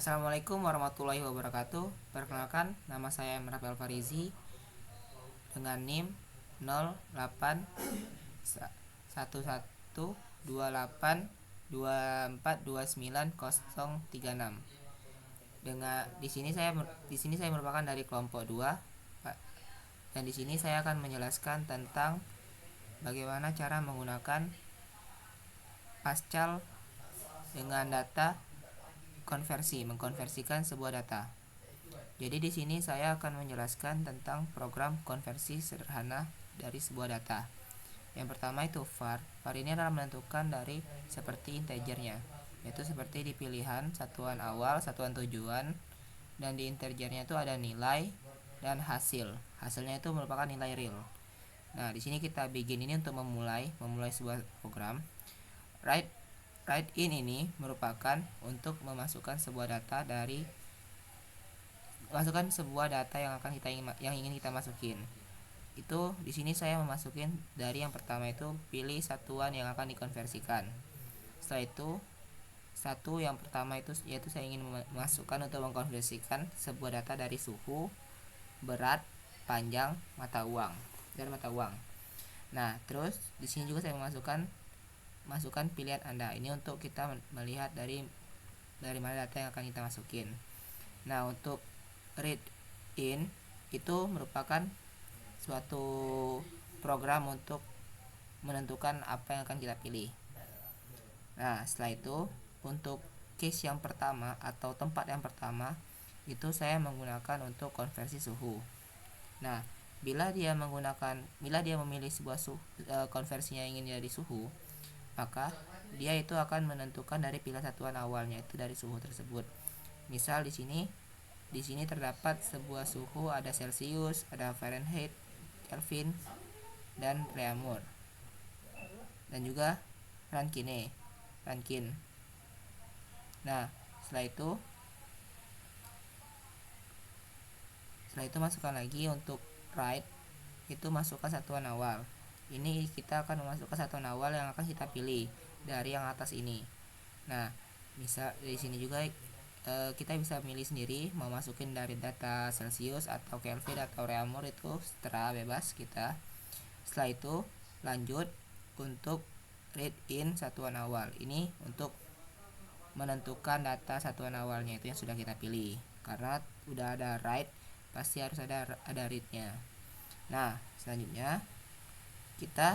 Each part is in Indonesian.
Assalamualaikum warahmatullahi wabarakatuh. Perkenalkan, nama saya Emrah Alfarizi dengan NIM 081128242936. Dengan di sini saya merupakan dari kelompok 2, Pak. Dan di sini saya akan menjelaskan tentang bagaimana cara menggunakan pascal dengan data mengkonversikan sebuah data. Jadi di sini saya akan menjelaskan tentang program konversi sederhana dari sebuah data. Yang pertama itu var. Var ini adalah menentukan dari seperti integernya, yaitu seperti di pilihan satuan awal, satuan tujuan, dan di integernya itu ada nilai dan hasil. Hasilnya itu merupakan nilai real. Nah, di sini kita begin ini untuk memulai sebuah program. Write in ini merupakan untuk memasukkan sebuah data yang ingin kita masukin. Itu di sini saya memasukin dari yang pertama itu pilih satuan yang akan dikonversikan. Setelah itu yang pertama itu yaitu saya ingin memasukkan untuk mengkonversikan sebuah data dari suhu, berat, panjang, mata uang. Nah, terus di sini juga saya masukkan pilihan Anda. Ini untuk kita melihat dari mana data yang akan kita masukin. Nah, untuk read in itu merupakan suatu program untuk menentukan apa yang akan kita pilih. Nah, setelah itu untuk case yang pertama atau tempat yang pertama itu saya menggunakan untuk konversi suhu. Nah, bila dia memilih sebuah konversinya ingin dari suhu, maka dia itu akan menentukan dari pilihan satuan awalnya itu dari suhu tersebut. Misal di sini terdapat sebuah suhu, ada Celsius, ada Fahrenheit, Kelvin, dan Reaumur, dan juga Rankine. Nah, setelah itu masukkan lagi untuk write, itu masukkan satuan awal. Ini kita akan memasukkan satuan awal yang akan kita pilih dari yang atas ini. Nah, bisa di sini juga kita bisa milih sendiri mau masukin dari data Celsius atau Kelvin atau Reaumur, itu secara bebas kita. Setelah itu lanjut untuk read in satuan awal. Ini untuk menentukan data satuan awalnya itu yang sudah kita pilih. Karena udah ada write, pasti harus ada read-nya. Nah, selanjutnya kita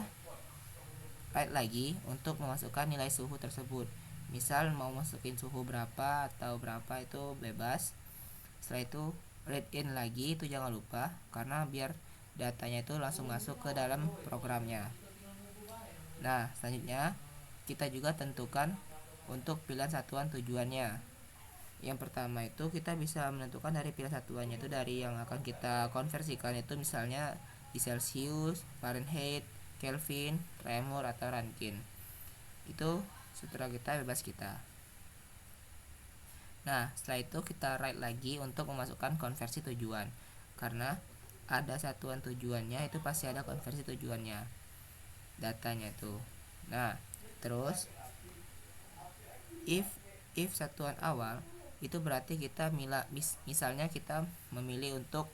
write lagi untuk memasukkan nilai suhu tersebut. Misal mau masukin suhu berapa atau berapa itu bebas. Setelah itu read in lagi, itu jangan lupa karena biar datanya itu langsung masuk ke dalam programnya. Nah, selanjutnya kita juga tentukan untuk pilihan satuan tujuannya. Yang pertama itu kita bisa menentukan dari pilihan satuannya itu dari yang akan kita konversikan, itu misalnya di Celsius, Fahrenheit, Kelvin, Reaumur, atau Rankine. Itu setelah kita bebas kita. Nah, setelah itu kita write lagi untuk memasukkan konversi tujuan. Karena ada satuan tujuannya, itu pasti ada konversi tujuannya, datanya itu. Nah, terus if satuan awal itu berarti kita misalnya kita memilih untuk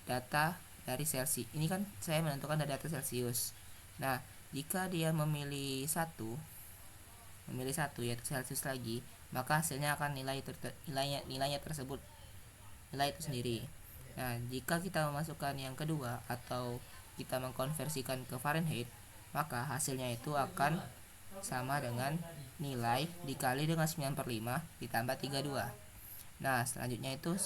data dari Celsius. Ini kan saya menentukan dari data Celsius. Nah, jika dia memilih satu yaitu Celsius lagi, maka hasilnya akan nilainya tersebut, nilai itu sendiri. Nah, jika kita memasukkan yang kedua atau kita mengkonversikan ke Fahrenheit, maka hasilnya itu akan sama dengan nilai dikali dengan 9/5 ditambah 32. Nah, selanjutnya yaitu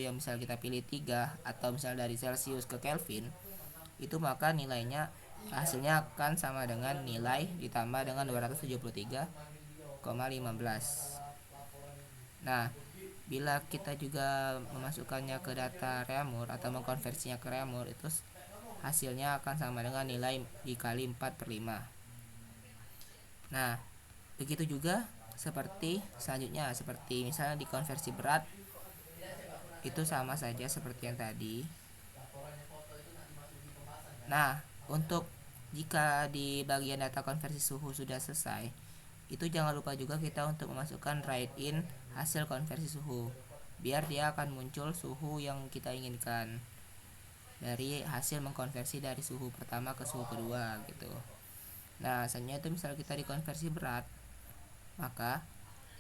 yang misal kita pilih 3 atau misal dari Celsius ke Kelvin, itu maka hasilnya akan sama dengan nilai ditambah dengan 273,15. Nah, bila kita juga memasukkannya ke data Reaumur atau mengkonversinya ke Reaumur, itu hasilnya akan sama dengan nilai dikali 4/5. Nah, begitu juga seperti selanjutnya, seperti misalnya di konversi berat, itu sama saja seperti yang tadi. Nah, untuk jika di bagian data konversi suhu sudah selesai, itu jangan lupa juga kita untuk memasukkan write in hasil konversi suhu, biar dia akan muncul suhu yang kita inginkan dari hasil mengkonversi dari suhu pertama ke suhu kedua gitu. Nah, selanjutnya itu misal kita dikonversi berat, maka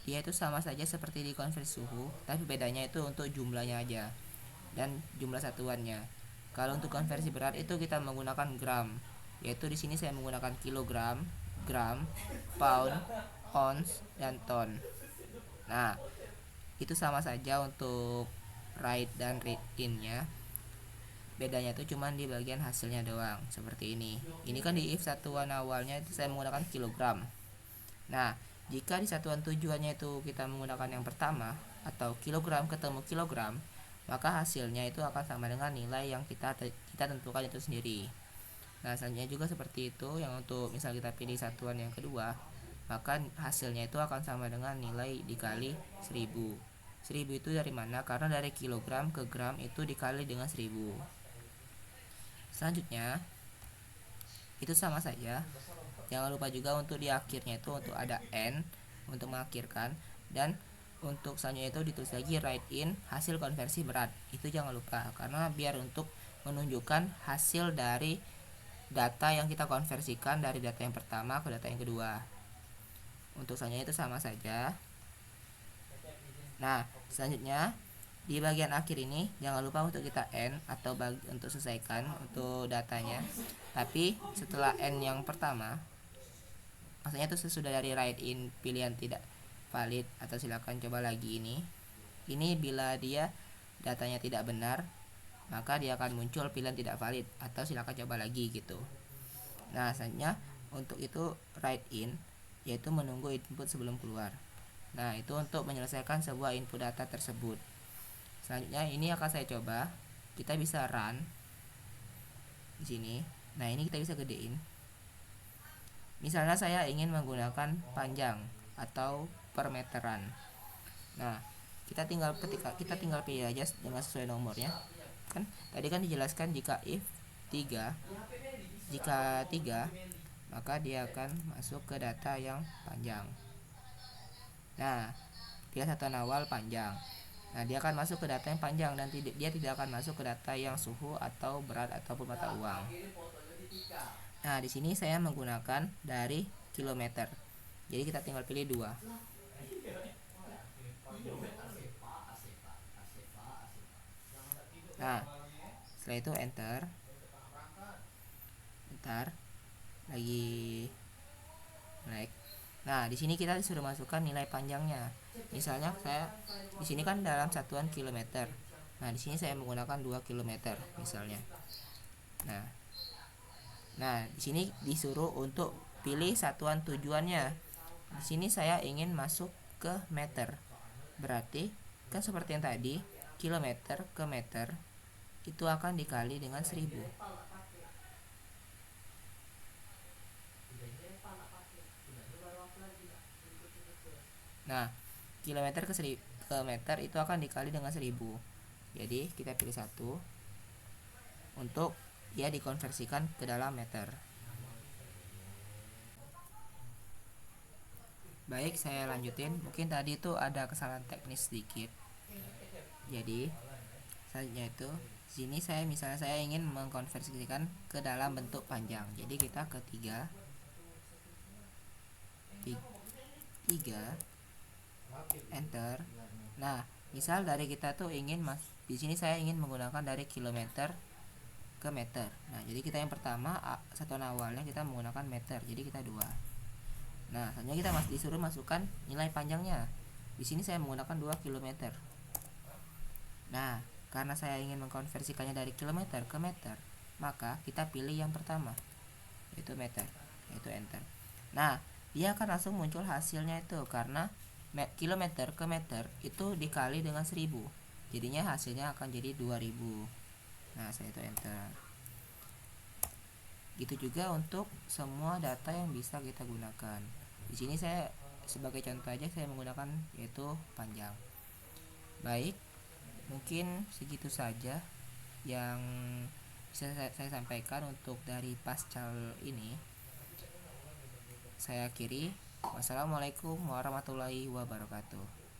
dia itu sama saja seperti dikonversi suhu, tapi bedanya itu untuk jumlahnya aja dan jumlah satuannya. Kalau untuk konversi berat itu kita menggunakan gram, yaitu di sini saya menggunakan kilogram, gram, pound, ounce, dan ton. Nah, itu sama saja untuk write dan read in-nya. Bedanya itu cuma di bagian hasilnya doang, seperti ini. Ini kan di if satuan awalnya itu saya menggunakan kilogram. Nah, jika di satuan tujuannya itu kita menggunakan yang pertama atau kilogram ketemu kilogram, maka hasilnya itu akan sama dengan nilai yang kita tentukan itu sendiri. Nah, selanjutnya juga seperti itu. Yang untuk misal kita pilih satuan yang kedua, maka hasilnya itu akan sama dengan nilai dikali 1000. 1000 itu dari mana? Karena dari kilogram ke gram itu dikali dengan 1000. Selanjutnya itu sama saja. Jangan lupa juga untuk di akhirnya itu untuk ada n untuk mengakhirkan, dan untuk selanjutnya itu ditulis lagi write in hasil konversi berat. Itu jangan lupa, karena biar untuk menunjukkan hasil dari data yang kita konversikan dari data yang pertama ke data yang kedua. Untuk selanjutnya itu sama saja. Nah, selanjutnya di bagian akhir ini jangan lupa untuk kita n atau untuk selesaikan untuk datanya. Tapi setelah n yang pertama, maksudnya itu sesudah dari write in pilihan tidak valid atau silakan coba lagi ini bila dia datanya tidak benar, maka dia akan muncul pilihan tidak valid atau silakan coba lagi gitu. Nah, selanjutnya untuk itu write in yaitu menunggu input sebelum keluar. Nah, itu untuk menyelesaikan sebuah input data tersebut. Selanjutnya ini akan saya coba. Kita bisa run di sini. Nah, ini kita bisa gedein. Misalnya saya ingin menggunakan panjang atau per meteran. Nah, kita tinggal pilih aja dengan sesuai nomornya. Kan tadi kan dijelaskan jika if 3, maka dia akan masuk ke data yang panjang. Nah, pilih satuan awal panjang. Nah, dia akan masuk ke data yang panjang dan dia tidak akan masuk ke data yang suhu atau berat ataupun mata uang. Nah, di sini saya menggunakan dari kilometer. Jadi kita tinggal pilih 2. Nah, setelah itu enter. Bentar. Lagi naik. Nah, di sini kita disuruh masukkan nilai panjangnya. Misalnya saya di sini kan dalam satuan kilometer. Nah, di sini saya menggunakan 2 kilometer misalnya. Nah, di sini disuruh untuk pilih satuan tujuannya. Di sini saya ingin masuk ke meter. Berarti kan seperti yang tadi, kilometer ke meter itu akan dikali dengan 1000. Nah, kilometer ke meter itu akan dikali dengan 1000. Jadi kita pilih 1 untuk ya dikonversikan ke dalam meter. Baik, saya lanjutin. Mungkin tadi itu ada kesalahan teknis sedikit. Jadi selanjutnya itu sini misalnya saya ingin mengkonversikan ke dalam bentuk panjang. Jadi kita ke 3 enter. Nah, misal dari kita tuh ingin di sini saya ingin menggunakan dari kilometer ke meter. Nah, jadi kita yang pertama satuan awalnya kita menggunakan meter. Jadi kita 2. Nah, selanjutnya kita disuruh masukkan nilai panjangnya. Di sini saya menggunakan 2 kilometer. Nah, karena saya ingin mengkonversikannya dari kilometer ke meter, maka kita pilih yang pertama, yaitu meter, yaitu enter. Nah, dia akan langsung muncul hasilnya itu karena kilometer ke meter itu dikali dengan 1000. Jadinya hasilnya akan jadi 2000. Nah, saya itu enter. Gitu juga untuk semua data yang bisa kita gunakan. Di sini saya sebagai contoh aja saya menggunakan yaitu panjang. Baik, mungkin segitu saja yang bisa saya sampaikan untuk dari pascal ini. Saya akhiri. Wassalamualaikum warahmatullahi wabarakatuh.